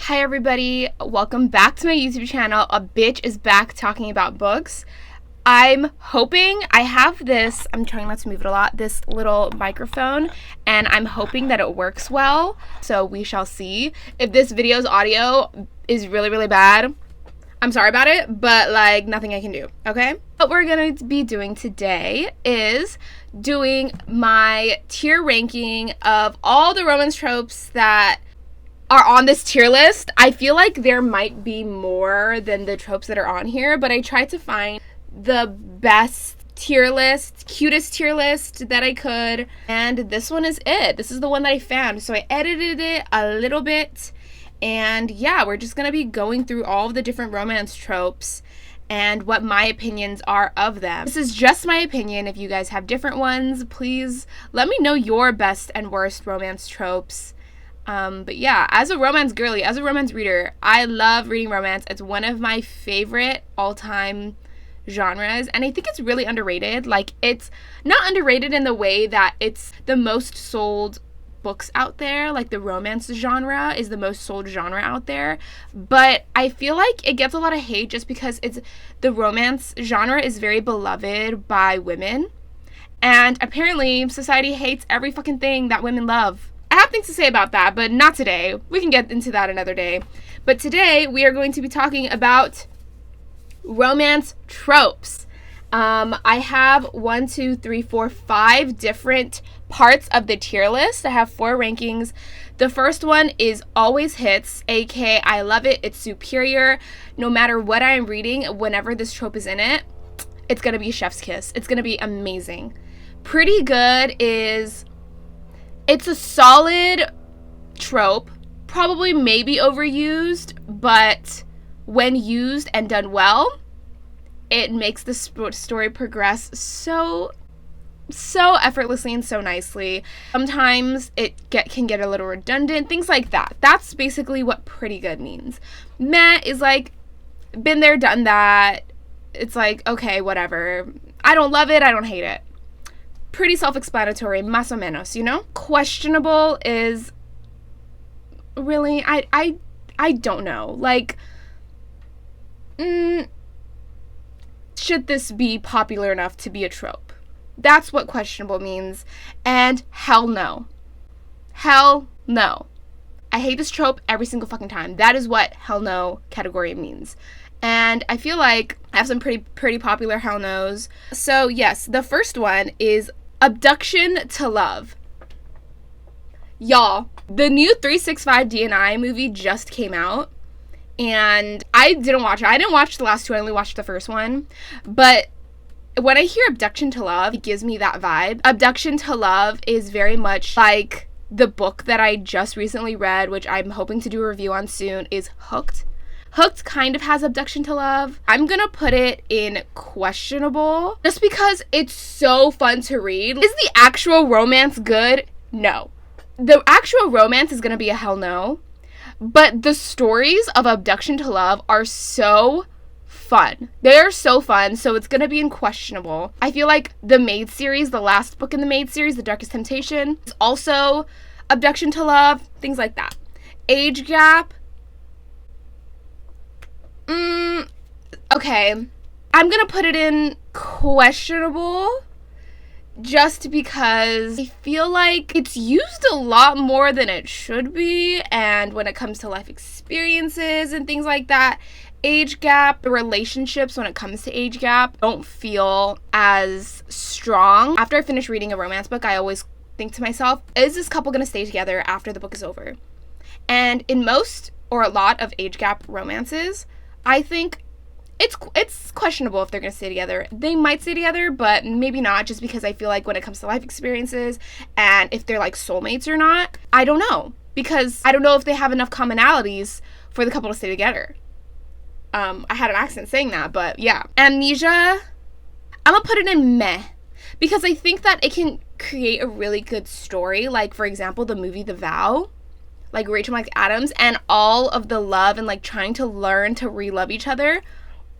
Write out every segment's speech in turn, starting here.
Hi everybody, welcome back to my YouTube channel. A bitch is back talking about books. I'm hoping I have this, I'm trying not to move it a lot, this little microphone, and I'm hoping that it works well, so we shall see. If this video's audio is really bad, I'm sorry about it, but like nothing I can do, okay? What we're gonna be doing today is doing my tier ranking of all the romance tropes that are on this tier list. I feel like there might be more than the tropes that are on here, but I tried to find the best tier list, cutest tier list that I could, and this one is it. This is the one that I found, so I edited it a little bit, and yeah, we're just gonna be going through all of the different romance tropes and what my opinions are of them. This is just my opinion. If you guys have different ones, please let me know your best and worst romance tropes. But yeah, as a romance girly, as a romance reader, I love reading romance. It's one of my favorite all-time genres, and I think it's really underrated. Like, it's not underrated in the way that it's the most sold books out there, like the romance genre is the most sold genre out there, but I feel like it gets a lot of hate just because the romance genre is very beloved by women, and apparently society hates every fucking thing that women love. I have things to say about that, but not today. We can get into that another day. But today, we are going to be talking about romance tropes. I have 5 different parts of the tier list. I have 4 rankings. The first one is always hits, aka I love it, it's superior. No matter what I am reading, whenever this trope is in it, it's going to be chef's kiss. It's going to be amazing. Pretty good is... it's a solid trope, probably maybe overused, but when used and done well, it makes the story progress so effortlessly and so nicely. Sometimes it can get a little redundant, things like that. That's basically what pretty good means. Meh is like, been there, done that. It's like, okay, whatever. I don't love it, I don't hate it. Pretty self-explanatory, más o menos, you know? Questionable is really, I don't know. Like, should this be popular enough to be a trope? That's what questionable means. And hell no. Hell no. I hate this trope every single fucking time. That is what hell no category means. And I feel like I have some pretty popular hell no's. So yes, the first one is abduction to love. Y'all, the new 365 DNI movie just came out, and I didn't watch it. I didn't watch the last 2, I only watched the first one. But when I hear abduction to love, it gives me that vibe. Abduction to love is very much like the book that I just recently read, which I'm hoping to do a review on soon, is Hooked. Hooked kind of has abduction to love. I'm gonna put it in questionable just because it's so fun to read. Is the actual romance good? No. The actual romance is gonna be a hell no. But the stories of abduction to love are so fun. They're so fun, so it's gonna be in questionable. I feel like the Maid series, the last book in the Maid series, The Darkest Temptation, is also abduction to love, things like that. Age gap. Okay, I'm gonna put it in questionable just because I feel like it's used a lot more than it should be, and when it comes to life experiences and things like that, age gap, the relationships when it comes to age gap don't feel as strong. After I finish reading a romance book, I always think to myself, is this couple gonna stay together after the book is over? And in most or a lot of age gap romances, I think it's questionable if they're going to stay together. They might stay together, but maybe not, just because I feel like when it comes to life experiences and if they're like soulmates or not, I don't know. Because I don't know if they have enough commonalities for the couple to stay together. I had an accent saying that, but yeah. Amnesia, I'm going to put it in meh. Because I think that it can create a really good story. Like, for example, the movie The Vow. Like Rachel McAdams and all of the love and like trying to learn to re-love each other.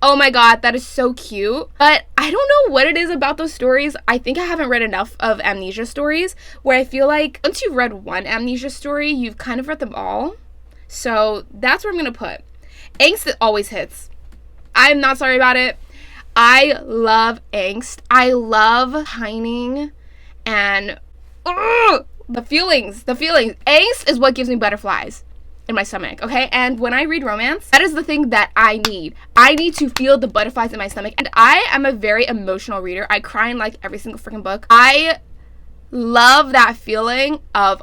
Oh my god, that is so cute. But I don't know what it is about those stories. I think I haven't read enough of amnesia stories where I feel like once you've read one amnesia story, you've kind of read them all. So that's where I'm going to put. Angst always hits. I'm not sorry about it. I love angst. I love pining and the feelings. Angst is what gives me butterflies in my stomach, okay? And when I read romance, that is the thing that I need. I need to feel the butterflies in my stomach. And I am a very emotional reader. I cry in like every single freaking book. I love that feeling of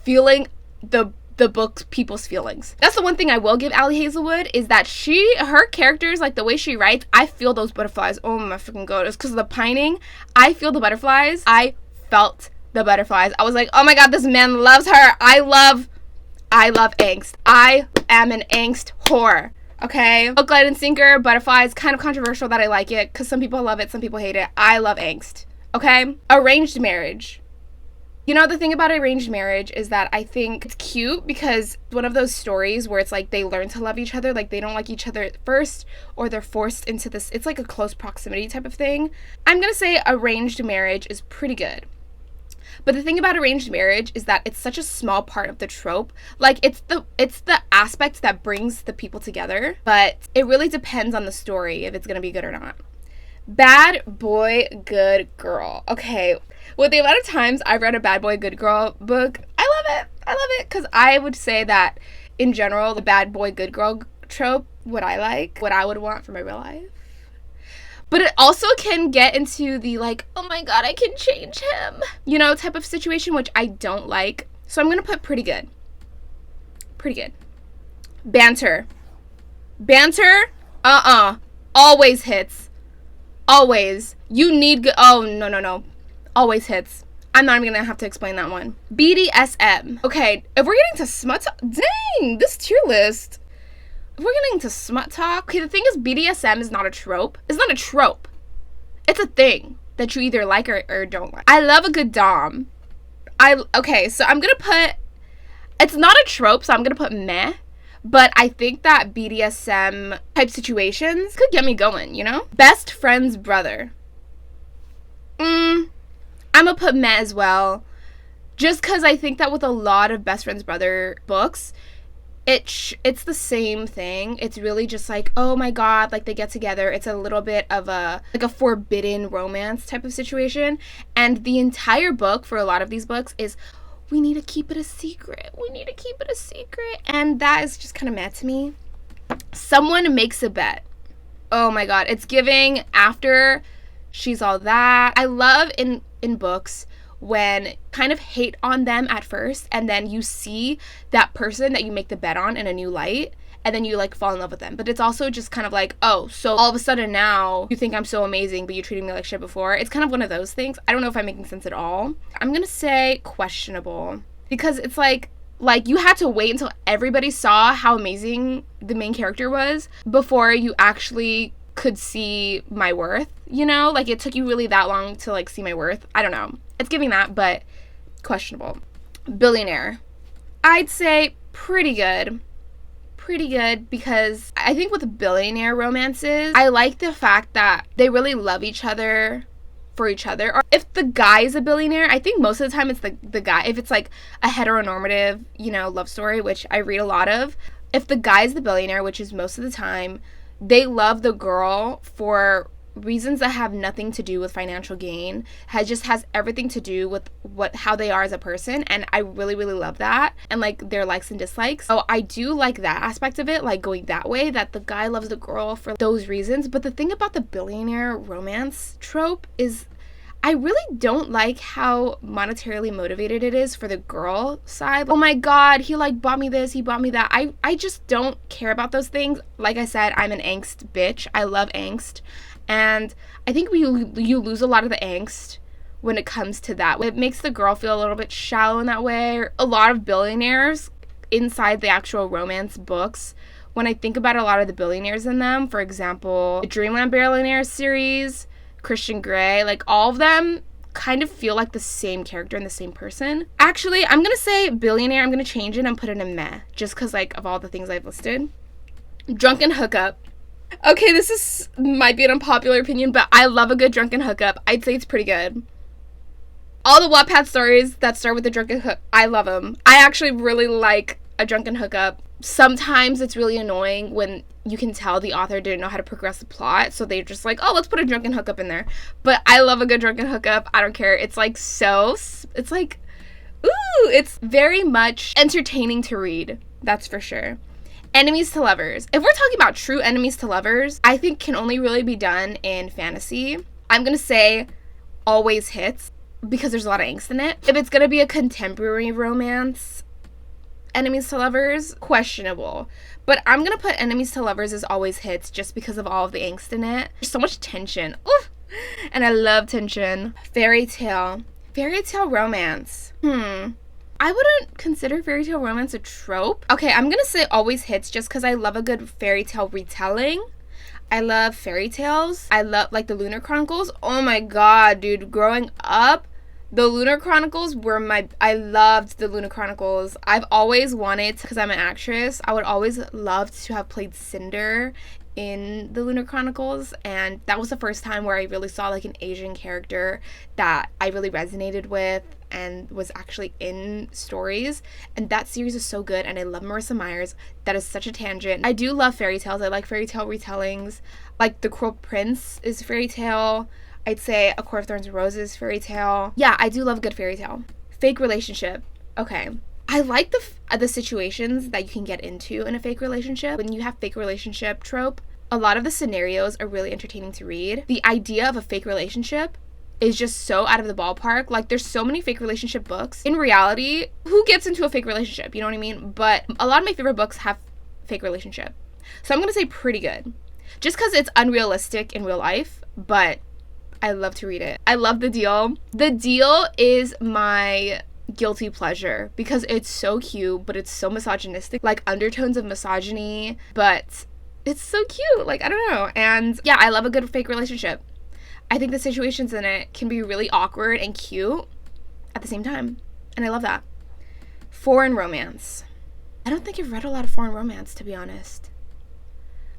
feeling the book's people's feelings. That's the one thing I will give Ali Hazelwood, is that her characters, like the way she writes, I feel those butterflies. Oh my freaking god. It's because of the pining. I feel the butterflies. I felt the butterflies. I was like, oh my god, this man loves her. I love angst. I am an angst whore. Okay? Hook, line, and sinker, butterflies. Kind of controversial that I like it, because some people love it, some people hate it. I love angst. Okay? Arranged marriage. You know, the thing about arranged marriage is that I think it's cute because one of those stories where it's like they learn to love each other, like they don't like each other at first, or they're forced into this, it's like a close proximity type of thing. I'm gonna say arranged marriage is pretty good. But the thing about arranged marriage is that it's such a small part of the trope. Like, it's the aspect that brings the people together, but it really depends on the story if it's gonna be good or not. Bad boy, good girl. Okay, with the amount of times I've read a bad boy, good girl book, I love it, because I would say that, in general, the bad boy, good girl trope, what I would want for my real life. But it also can get into the, like, oh my god, I can change him, you know, type of situation, which I don't like. So I'm going to put pretty good. Pretty good. Banter. Always hits. Always. You need good. Oh, no. Always hits. I'm not even going to have to explain that one. BDSM. Okay, if we're getting to smut talk, dang, this tier list. If we're getting to smut talk, okay, the thing is, BDSM is not a trope. It's not a trope. It's a thing that you either like or don't like. I love a good dom. Okay, so I'm gonna put, it's not a trope, so I'm gonna put meh, but I think that BDSM type situations could get me going, you know? Best friend's brother. I'm gonna put meh as well, just because I think that with a lot of best friend's brother books, it's the same thing. It's really just like, oh my god, like they get together. It's a little bit of a forbidden romance type of situation. And the entire book for a lot of these books is, we need to keep it a secret. And that is just kind of meh to me. Someone makes a bet. Oh my god, it's giving after she's all that. I love in books when kind of hate on them at first, and then you see that person that you make the bet on in a new light, and then you like fall in love with them. But it's also just kind of like, oh, so all of a sudden now you think I'm so amazing, but you treated me like shit before. It's kind of one of those things. I don't know if I'm making sense at all. I'm gonna say questionable, because it's like you had to wait until everybody saw how amazing the main character was before you actually could see my worth, you know? Like, it took you really that long to like see my worth. I don't know. It's giving that, but questionable. Billionaire. I'd say pretty good. Because I think with billionaire romances, I like the fact that they really love each other for each other. Or if the guy is a billionaire, I think most of the time it's the guy. If it's like a heteronormative, you know, love story, which I read a lot of, if the guy's the billionaire, which is most of the time, they love the girl for reasons that have nothing to do with financial gain, has everything to do with how they are as a person. And I really love that, and like their likes and dislikes. So I do like that aspect of it, like going that way, that the guy loves the girl for those reasons. But the thing about the billionaire romance trope is I really don't like how monetarily motivated it is for the girl side. Oh my god, he like bought me this, he bought me that. I just don't care about those things. Like I said, I'm an angst bitch. I love angst. And I think you lose a lot of the angst when it comes to that. It makes the girl feel a little bit shallow in that way. A lot of billionaires inside the actual romance books, when I think about a lot of the billionaires in them, for example, the Dreamland Billionaires series, Christian Grey, like all of them kind of feel like the same character and the same person. Actually, I'm going to say billionaire. I'm going to change it and put it in meh, just because like of all the things I've listed. Drunken hookup. Okay, might be an unpopular opinion, but I love a good drunken hookup. I'd say it's pretty good. All the Wattpad stories that start with the drunken hook, I love them. I actually really like a drunken hookup. sometimes it's really annoying when you can tell the author didn't know how to progress the plot, so they're just like, oh, let's put a drunken hookup in there. But I love a good drunken hookup. I don't care. It's like it's like, ooh, it's very much entertaining to read. That's for sure. Enemies to lovers. If we're talking about true enemies to lovers, I think can only really be done in fantasy. I'm gonna say always hits because there's a lot of angst in it. If it's gonna be a contemporary romance, enemies to lovers, questionable. But I'm gonna put enemies to lovers as always hits just because of all of the angst in it. There's so much tension. Oof. And I love tension. Fairy tale romance. I wouldn't consider fairy tale romance a trope. Okay, I'm gonna say always hits just because I love a good fairy tale retelling. I love fairy tales. I love, like, the Lunar Chronicles. Oh my god, dude. Growing up, the Lunar Chronicles were I loved the Lunar Chronicles. I've always wanted, because I'm an actress, I would always love to have played Cinder in the Lunar Chronicles, and that was the first time where I really saw, like, an Asian character that I really resonated with and was actually in stories. And that series is so good, and I love Marissa Myers. That is such a tangent. I do love fairy tales. I like fairy tale retellings. Like, The Cruel Prince is fairy tale. I'd say A Court of Thorns and Roses fairy tale. Yeah, I do love a good fairy tale. Fake relationship. Okay. I like the situations that you can get into in a fake relationship. When you have fake relationship trope, a lot of the scenarios are really entertaining to read. The idea of a fake relationship is just so out of the ballpark. Like, there's so many fake relationship books. In reality, who gets into a fake relationship? You know what I mean? But a lot of my favorite books have fake relationship. So I'm going to say pretty good. Just because it's unrealistic in real life, but I love to read it. I love The Deal. The Deal is my guilty pleasure because it's so cute, but it's so misogynistic. Like, undertones of misogyny, but it's so cute. Like, I don't know. And yeah, I love a good fake relationship. I think the situations in it can be really awkward and cute at the same time. And I love that. Foreign romance. I don't think I've read a lot of foreign romance, to be honest.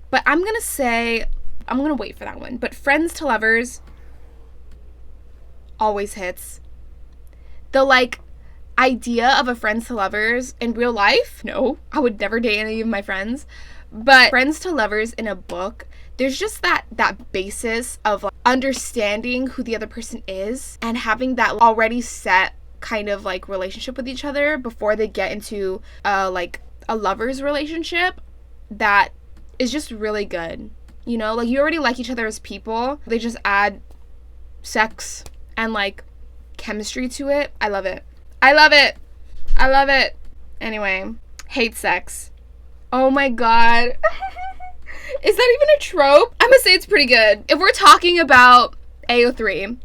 But I'm going to wait for that one. But friends to lovers always hits. The, like, idea of a friends to lovers in real life, no, I would never date any of my friends. But friends to lovers in a book, there's just that basis of, like, understanding who the other person is and having that already set kind of, like, relationship with each other before they get into like a lover's relationship. That is just really good. You know, like, you already like each other as people. They just add sex and, like, chemistry to it. I love it. I love it. I love it. Anyway, hate sex. Oh my god. Is that even a trope? I'm gonna say it's pretty good. If we're talking about AO3,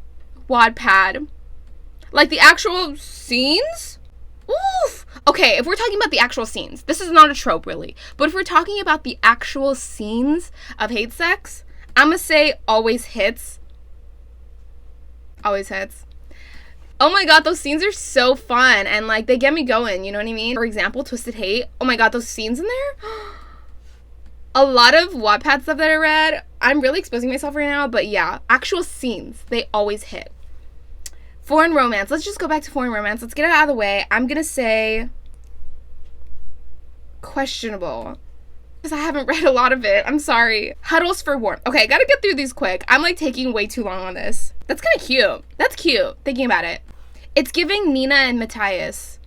Wattpad, like, the actual scenes? Oof. Okay, if we're talking about the actual scenes, this is not a trope, really. But if we're talking about the actual scenes of hate sex, I'm gonna say always hits. Always hits. Oh my god, those scenes are so fun, and, like, they get me going, you know what I mean? For example, Twisted Hate. Oh my god, those scenes in there? A lot of Wattpad stuff that I read, I'm really exposing myself right now, but yeah, actual scenes, they always hit. Foreign romance. Let's just go back to foreign romance. Let's get it out of the way. I'm gonna say questionable, because I haven't read a lot of it. I'm sorry. Huddles for warmth. Okay, I gotta get through these quick. I'm, like, taking way too long on this. That's kind of cute. That's cute, thinking about it. It's giving Nina and Matthias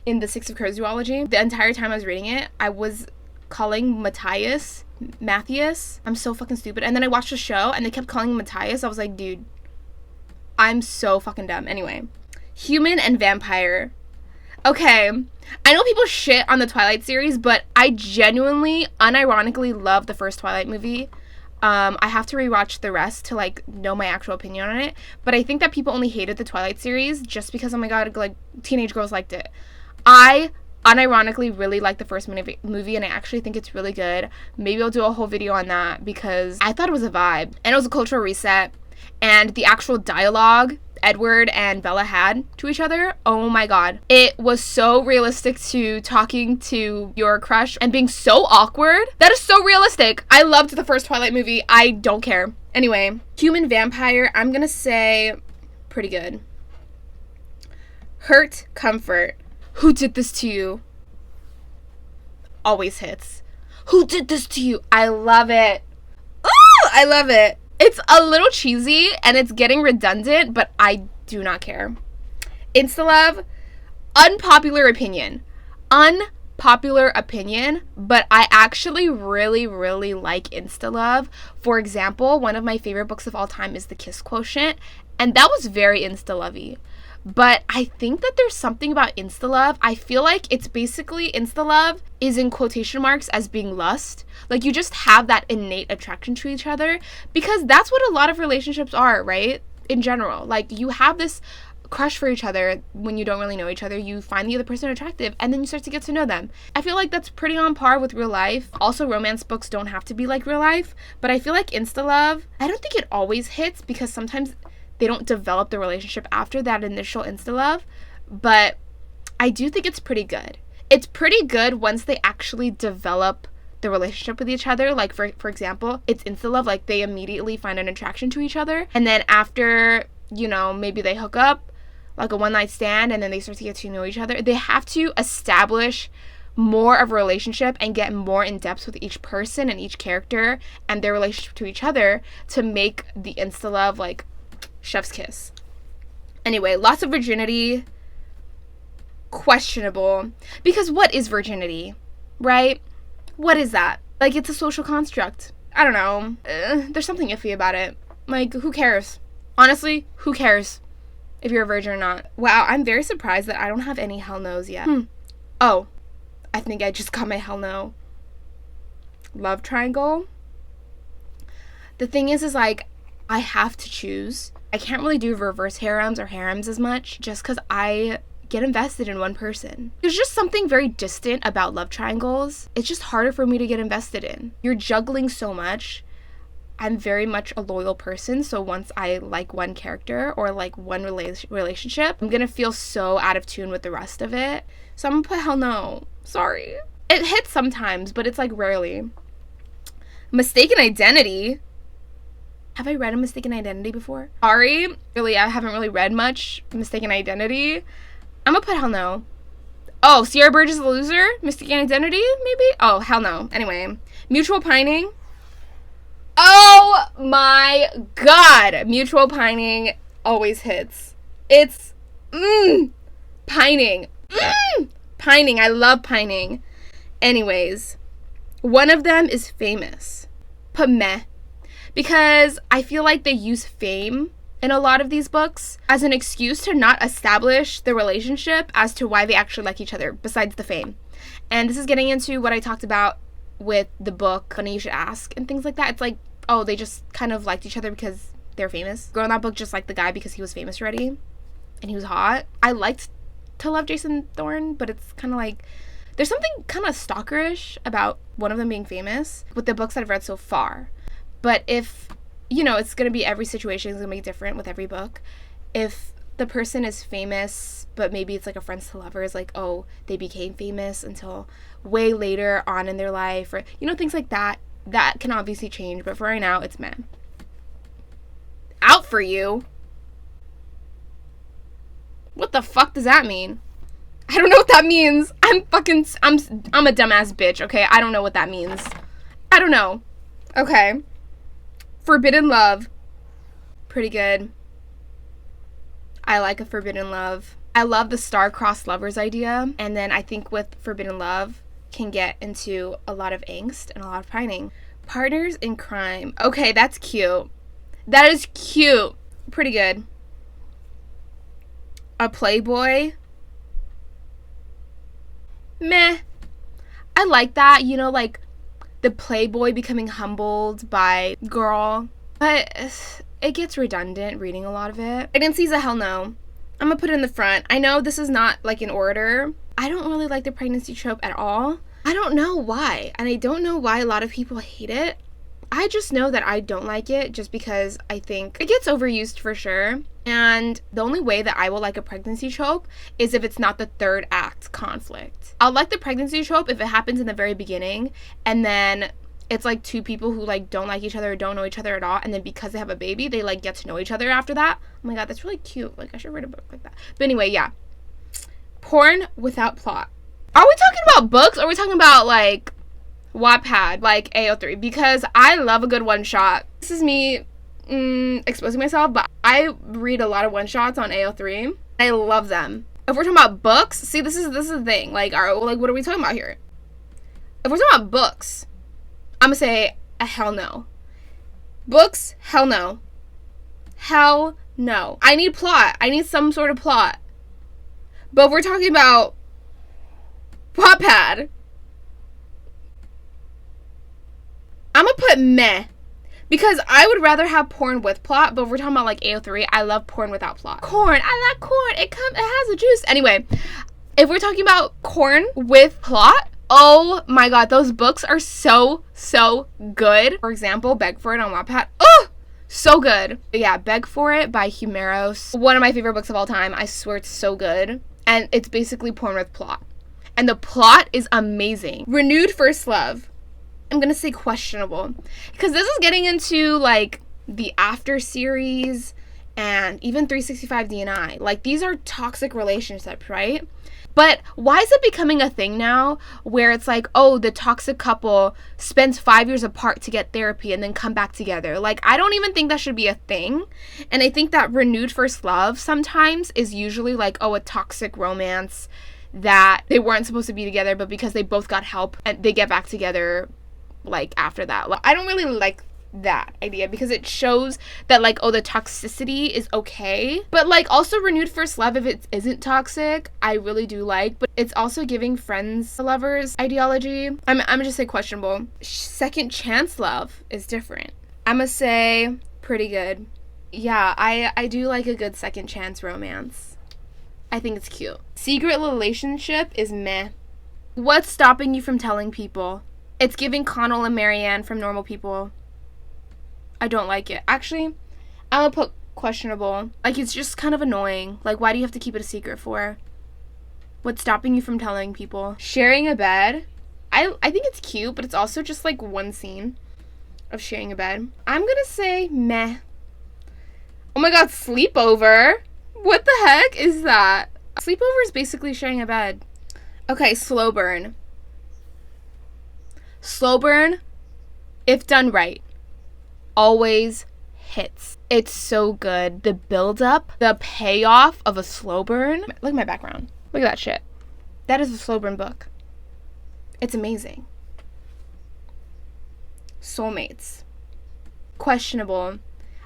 in the Six of Crows duology. The entire time I was reading it, I was calling Matthias Matthias. I'm so fucking stupid. And then I watched the show, and they kept calling him Matthias. I was like, dude, I'm so fucking dumb. Anyway, human and vampire. Okay, I know people shit on the Twilight series, but I genuinely, unironically love the first Twilight movie. I have to rewatch the rest to, like, know my actual opinion on it. But I think that people only hated the Twilight series just because, oh my god, like, teenage girls liked it. I unironically really like the first movie, and I actually think it's really good. Maybe I'll do a whole video on that because I thought it was a vibe. And it was a cultural reset. And the actual dialogue Edward and Bella had to each other, oh my god. It was so realistic to talking to your crush and being so awkward. That is so realistic. I loved the first Twilight movie. I don't care. Anyway, human vampire, I'm gonna say pretty good. Hurt, comfort. Who did this to you? always hits. Who did this to you? I love it. Ooh, I love it. It's a little cheesy and it's getting redundant, but I do not care. Insta-love, unpopular opinion, but I actually really, really like Insta-love. For example, one of my favorite books of all time is The Kiss Quotient, and that was very Insta-lovey. But I think that there's something about Insta-love. I feel like it's basically, Insta-love is in quotation marks as being lust. Like, you just have that innate attraction to each other, because that's what a lot of relationships are, right? In general. Like, you have this crush for each other when you don't really know each other. You find the other person attractive, and then you start to get to know them. I feel like that's pretty on par with real life. Also, romance books don't have to be like real life, but I feel like Insta-love, I don't think it always hits, because sometimes they don't develop the relationship after that initial Insta-love, but I do think it's pretty good. It's pretty good once they actually develop the relationship with each other. Like, for example, it's Insta-love, like they immediately find an attraction to each other, and then after, you know, maybe they hook up, like a one-night stand, and then they start to get to know each other. They have to establish more of a relationship and get more in depth with each person and each character and their relationship to each other to make the Insta-love like chef's kiss. Anyway, lots of virginity. Questionable. Because what is virginity? Right? What is that? Like, it's a social construct. I don't know. There's something iffy about it. Like, who cares? Honestly, who cares if you're a virgin or not? Wow, I'm very surprised that I don't have any hell no's yet. Oh, I think I just got my hell no. Love triangle. The thing is like, I have to choose. I can't really do reverse harems or harems as much just because I get invested in one person. There's just something very distant about love triangles. It's just harder for me to get invested in. You're juggling so much. I'm very much a loyal person, so once I like one character or like one relationship, I'm gonna feel so out of tune with the rest of it. So I'm gonna put hell no. Sorry. It hits sometimes, but it's like rarely. Mistaken identity. Have I read a Mistaken Identity before? Sorry. Really, I haven't really read much Mistaken Identity. I'm gonna put hell no. Oh, Sierra Burgess is a loser? Mistaken Identity, maybe? Oh, hell no. Anyway. Mutual Pining. Oh my god. Mutual Pining always hits. It's pining. Pining. I love pining. Anyways. One of them is famous. Put meh. Because I feel like they use fame in a lot of these books as an excuse to not establish the relationship as to why they actually like each other, besides the fame. And this is getting into what I talked about with the book, Funny You Should Ask, and things like that. It's like, oh, they just kind of liked each other because they're famous. Girl in that book just liked the guy because he was famous already, and he was hot. I liked to love Jason Thorne, but it's kind of like, there's something kind of stalkerish about one of them being famous with the books that I've read so far. But if, you know, it's going to be, every situation is going to be different with every book. If the person is famous, but maybe it's like a friends to lovers, like, oh, they became famous until way later on in their life, or, you know, things like that, that can obviously change. But for right now, it's meh. Out for you? What the fuck does that mean? I don't know what that means. I'm a dumbass bitch, okay? I don't know what that means. I don't know. Okay. Forbidden Love. Pretty good. I like a forbidden love. I love the star-crossed lovers idea. And then I think with Forbidden Love can get into a lot of angst and a lot of pining. Partners in Crime. Okay, that's cute. That is cute. Pretty good. A Playboy. Meh. I like that, you know, like the playboy becoming humbled by girl. But it gets redundant reading a lot of it. Pregnancy's a hell no. I'm gonna put it in the front. I know this is not like in order. I don't really like the pregnancy trope at all. I don't know why. And I don't know why a lot of people hate it. I just know that I don't like it just because I think it gets overused for sure. And the only way that I will like a pregnancy trope is if it's not the third act conflict. I'll like the pregnancy trope if it happens in the very beginning and then it's like two people who like don't like each other or don't know each other at all, and then because they have a baby they like get to know each other after that. Oh my god, that's really cute. Like, I should read a book like that. But anyway, yeah. Porn without plot. Are we talking about books, or are we talking about, like, Wattpad, like AO3? Because I love a good one-shot. This is me exposing myself, but I read a lot of one-shots on AO3. I love them. If we're talking about books, see, this is the thing. Like, what are we talking about here? If we're talking about books, I'm gonna say a hell no. Books, hell no. Hell no. I need plot. I need some sort of plot. But if we're talking about Wattpad, I'm gonna put meh. Because I would rather have porn with plot, but if we're talking about like AO3, I love porn without plot. Corn, I like corn. It has a juice. Anyway, if we're talking about corn with plot, oh my god, those books are so good. For example, Beg For It on Wattpad. Oh, so good. Yeah, Beg For It by Humeros. One of my favorite books of all time. I swear it's so good. And it's basically porn with plot. And the plot is amazing. Renewed First Love. I'm gonna say questionable, because this is getting into like the After series and even 365 D&I. Like, these are toxic relationships, right? But why is it becoming a thing now where it's like, oh, the toxic couple spends 5 years apart to get therapy and then come back together? Like, I don't even think that should be a thing. And I think that renewed first love sometimes is usually like, oh, a toxic romance that they weren't supposed to be together, but because they both got help and they get back together like after that. Like, I don't really like that idea, because it shows that like, oh, the toxicity is okay. But like, also renewed first love, if it isn't toxic, I really do like. But it's also giving friends lovers ideology. I'm gonna just say questionable. Second chance love is different. I'm gonna say pretty good. Yeah, I do like a good second chance romance. I think it's cute. Secret relationship is meh. What's stopping you from telling people? It's giving Connell and Marianne from Normal People. I don't like it. Actually, I'm gonna put questionable. Like, it's just kind of annoying. Like, why do you have to keep it a secret for? What's stopping you from telling people? Sharing a bed. I think it's cute, but it's also just like one scene of sharing a bed. I'm gonna say meh. Oh my god, sleepover. What the heck is that? Sleepover is basically sharing a bed. Okay, slow burn. Slow burn, if done right, always hits. It's so good. The build up, the payoff of a slow burn. Look at my background. Look at that shit. That is a slow burn book. It's amazing. Soulmates. Questionable.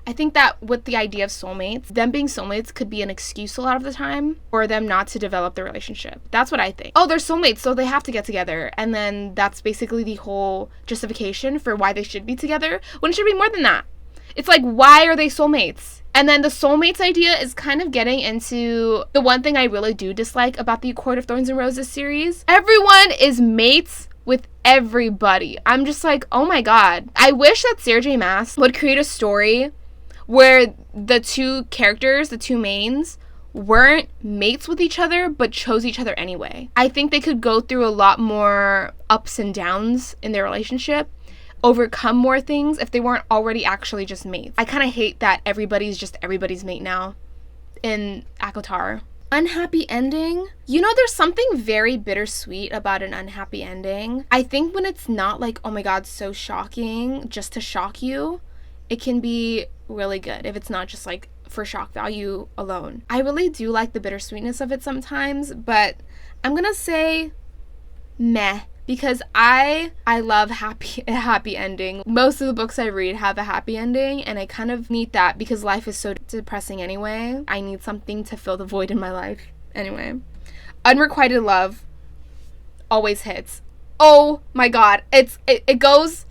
I think that with the idea of soulmates, them being soulmates could be an excuse a lot of the time for them not to develop the relationship. That's what I think. Oh, they're soulmates, so they have to get together. And then that's basically the whole justification for why they should be together, when it should be more than that. It's like, why are they soulmates? And then the soulmates idea is kind of getting into the one thing I really do dislike about the A Court of Thorns and Roses series. Everyone is mates with everybody. I'm just like, oh my god. I wish that Sarah J. Maas would create a story where the two characters, the two mains, weren't mates with each other, but chose each other anyway. I think they could go through a lot more ups and downs in their relationship, overcome more things if they weren't already actually just mates. I kind of hate that everybody's just everybody's mate now in ACOTAR. Unhappy ending? You know, there's something very bittersweet about an unhappy ending. I think when it's not like, oh my god, so shocking, just to shock you, it can be really good if it's not just like for shock value alone. I really do like the bittersweetness of it sometimes, but I'm gonna say meh, because I love a happy ending. Most of the books I read have a happy ending, and I kind of need that because life is so depressing anyway. I need something to fill the void in my life anyway. Unrequited love always hits. Oh my god, it goes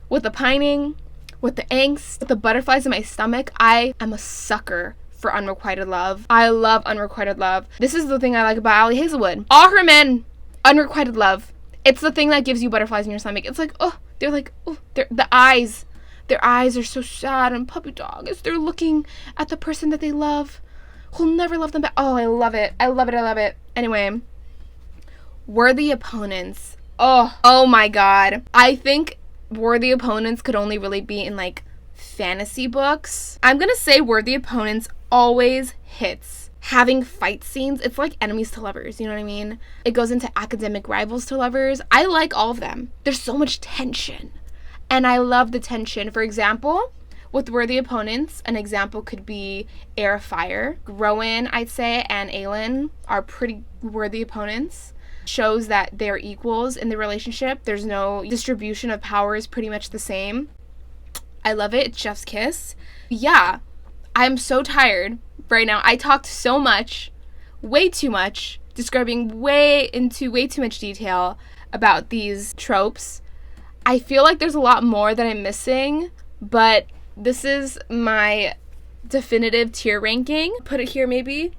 with the pining, with the angst, with the butterflies in my stomach. I am a sucker for unrequited love. I love unrequited love. This is the thing I like about Allie Hazelwood. All her men, unrequited love. It's the thing that gives you butterflies in your stomach. It's like, oh, they're like, oh, the eyes. Their eyes are so sad and puppy dog as they're looking at the person that they love, who'll never love them back. Oh, I love it. I love it. I love it. Anyway, worthy opponents. Oh my god. I think worthy opponents could only really be in like fantasy books. I'm gonna say worthy opponents always hits. having fight scenes. It's like enemies to lovers, you know what I mean? It goes into academic rivals to lovers. I like all of them. There's so much tension, and I love the tension. For example, with worthy opponents, an example could be Air Fire. Rowan, I'd say, and Aelin are pretty worthy opponents. Shows that they're equals in the relationship. There's no distribution of power, is pretty much the same. I love it. It's chef's kiss. Yeah, I'm so tired right now. I talked so much, way too much, describing way too much detail about these tropes. I feel like there's a lot more that I'm missing, but this is my definitive tier ranking. Put it here maybe,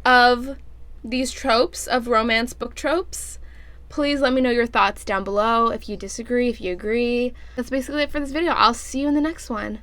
of these tropes, of romance book tropes. Please let me know your thoughts down below, if you disagree, if you agree. That's basically it for this video. I'll see you in the next one.